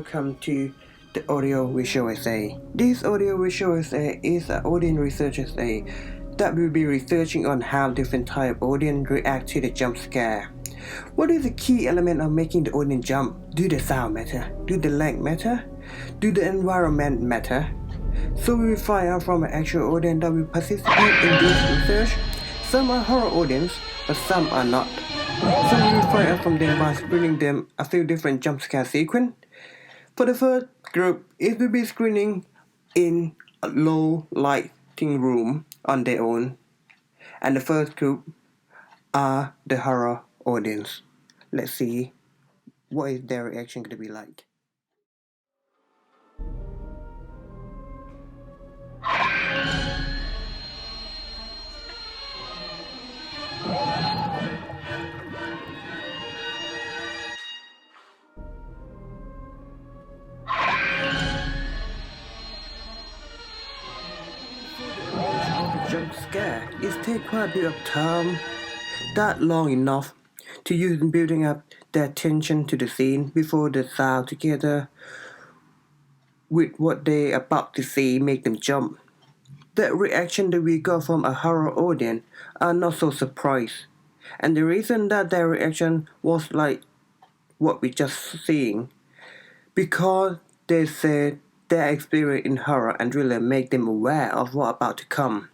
welcome to the audio visual essay. This audio visual essay is an audience research essay that will be researching on how different type of audience react to the jump scare. What is the key element of making the audience jump? Do the sound matter? Do the length matter? Do the environment matter? So we will find out from an actual audience that will participate in this research. Some are horror audience, but some are not. So we will find out from them by screening them a few different jump scare sequences. For the first group, it will be screening in a low lighting room on their own. And the first group are the horror audience. Let's see what is their reaction going to be like. Jump scare is take quite a bit of time, that long enough to use in building up their attention to the scene before the sound together with what they about to see make them jump. The reaction that we got from a horror audience are not so surprised, and the reason that their reaction was like what we just seeing, because they said their experience in horror and thriller make them aware of what about to come.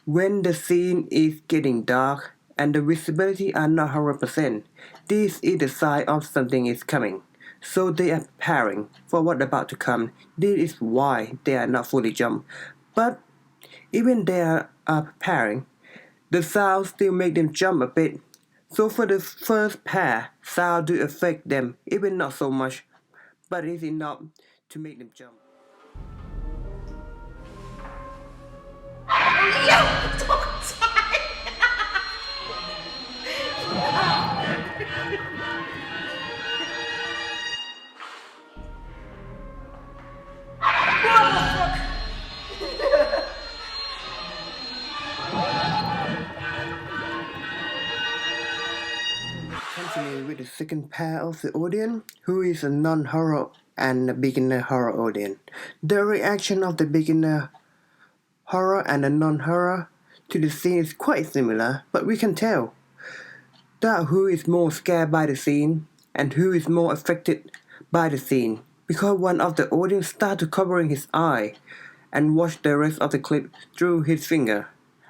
When the scene is getting dark and the visibility are not 100%, this is the sign of something is coming. So they are preparing for what about to come. This is why they are not fully jumped. But even they are preparing, the sound still make them jump a bit. So for the first pair, sound do affect them, even not so much, but it's enough to make them jump. Continue with the second pair of the audience, who is a non-horror and a beginner horror audience. The reaction of the beginner horror and the non-horror to the scene is quite similar, but we can tell that who is more scared by the scene and who is more affected by the scene, because one of the audience started covering his eye and watched the rest of the clip through his finger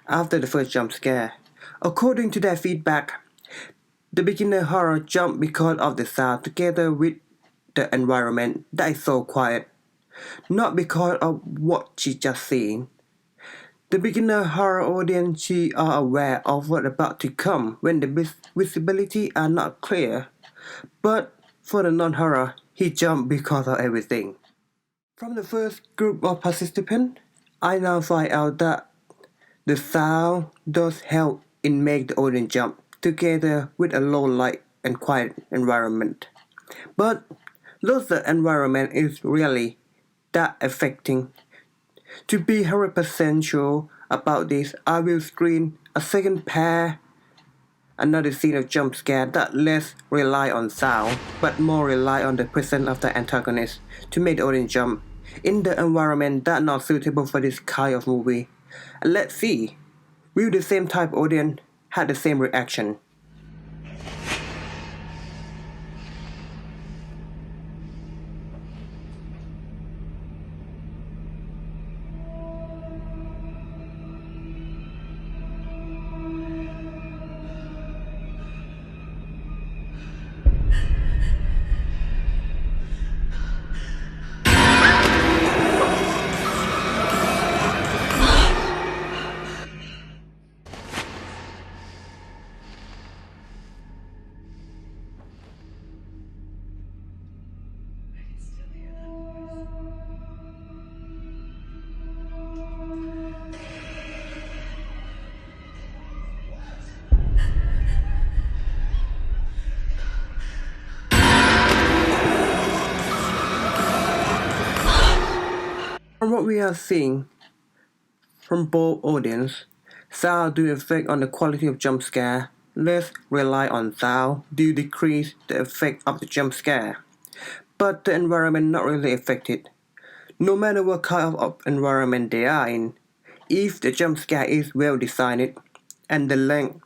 after the first jump scare. According to their feedback, the beginner horror jumped because of the sound together with the environment that is so quiet, not because of what she just seen. The beginner horror audience, she are aware of what about to come when the visibility are not clear, but for the non-horror, he jumped because of everything. From the first group of participants, I now find out that the sound does help in make the audience jump together with a low light and quiet environment. But though the environment is really that affecting, to be 100% sure about this, I will screen a second pair, another scene of jump scare that less rely on sound, but more rely on the presence of the antagonist to make the audience jump in the environment that not suitable for this kind of movie. And let's see, will the same type audience had the same reaction? From what we are seeing from both audience, sound do affect on the quality of jump scare. Less rely on sound do decrease the effect of the jump scare. but the environment not really affected. No matter what kind of environment they are in, if the jump scare is well designed and the length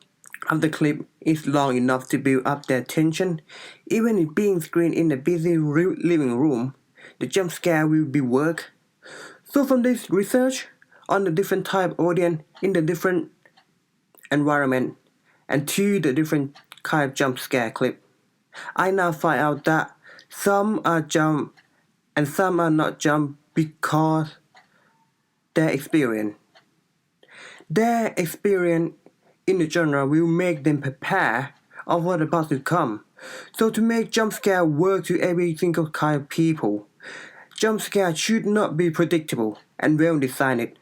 of the clip is long enough to build up their tension, even if being screened in a busy living room, the jump scare will be work. So from this research on the different type audience in the different environment and to the different kind of jump scare clip, I now find out that some are jump and some are not jump because their experience. Their experience in the genre will make them prepare of what about to come. So to make jump scare work to every single kind of people, jump scare should not be predictable and well designed,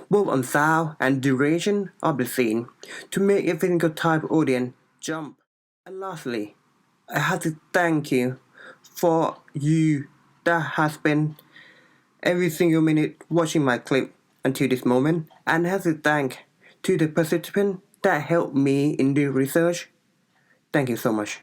both on sound and duration of the scene, to make every single type of audience jump. And lastly, I have to thank you for you that has spent every single minute watching my clip until this moment, and I have to thank to the participant that helped me in the research. Thank you so much.